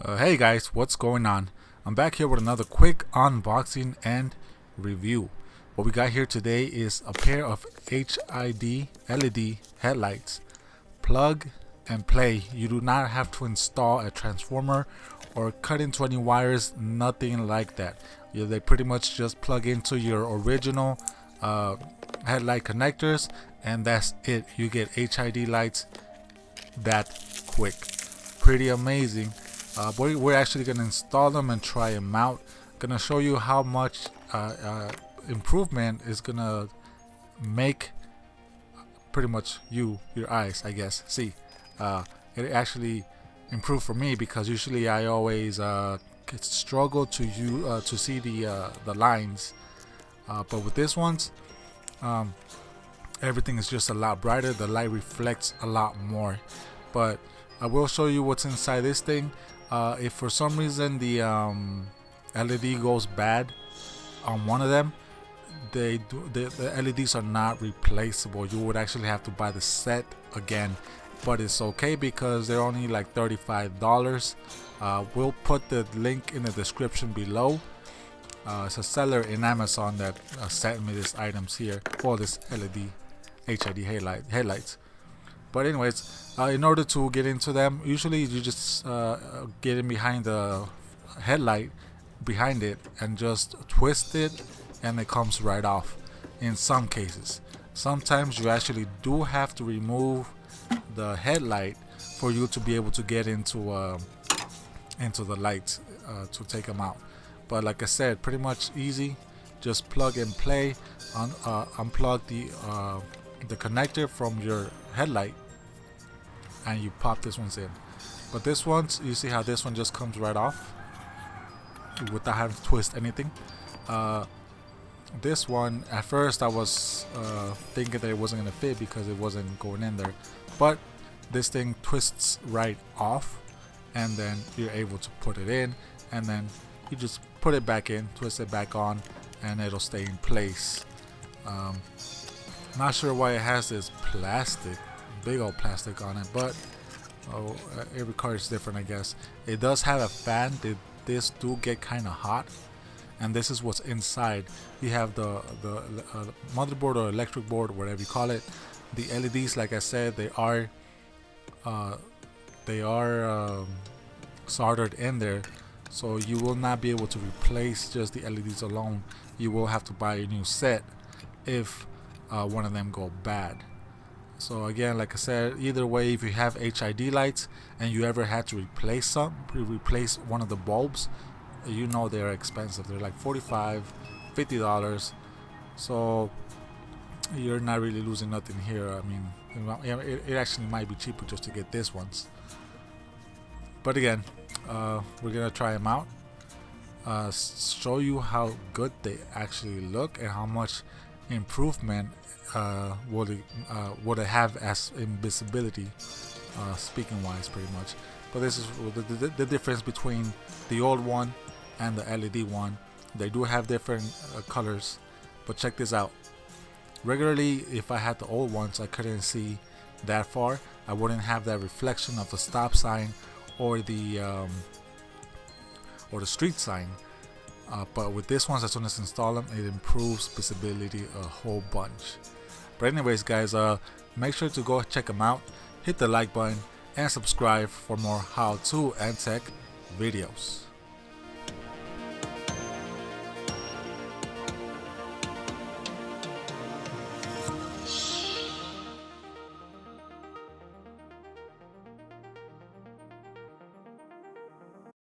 Hey guys, what's going on? I'm back here with another quick unboxing and review. What we got here today is a pair of HID LED headlights. Plug and play. You do not have to install a transformer or cut into any wires, nothing like that. They pretty much just plug into your original headlight connectors, and that's it. You get HID lights that quick. Pretty amazing. We're actually gonna install them and try them out. Gonna show you how much improvement is gonna make pretty much your eyes, I guess. See, it actually improved for me because usually I always struggle to see the lines, but with this ones, everything is just a lot brighter. The light reflects a lot more. But I will show you what's inside this thing. If for some reason the LED goes bad on one of them, the LEDs are not replaceable. You would actually have to buy the set again, but it's okay because they're only like $35. We'll put the link in the description below. It's a seller in Amazon that sent me these items here, for this LED HID headlights. But anyways, in order to get into them, usually you just get in behind the headlight, behind it, and just twist it, and it comes right off. In some cases, sometimes you actually do have to remove the headlight for you to be able to get into the lights to take them out. But like I said, pretty much easy. Just plug and play. Unplug the connector from your headlight, and you pop this one's in. But this one's, you see how this one just comes right off without having to twist anything. This one, at first I was thinking that it wasn't gonna fit because it wasn't going in there, but this thing twists right off, and then you're able to put it in, and then you just put it back in, twist it back on, and it'll stay in place. Not sure why it has this plastic, big old plastic on it, but every car is different, I guess. It does have a fan. This do get kind of hot, and this is what's inside. You have the motherboard or electric board, whatever you call it. The LEDs, like I said, they are soldered in there, so you will not be able to replace just the LEDs alone. You will have to buy a new set if one of them go bad. So again, like I said, either way, if you have HID lights and you ever had to replace one of the bulbs, you know they're expensive. They're like $45, $50. So you're not really losing nothing here. I mean, it actually might be cheaper just to get this ones. But again, we're gonna try them out, show you how good they actually look and how much improvement would it have as in visibility, speaking wise, pretty much. But this is the difference between the old one and the LED one. They do have different colors, but check this out. Regularly, if I had the old ones, I couldn't see that far. I wouldn't have that reflection of the stop sign or the street sign. But with this ones, as soon as I install them, it improves visibility a whole bunch. But anyways, guys, make sure to go check them out. Hit the like button and subscribe for more how-to and tech videos.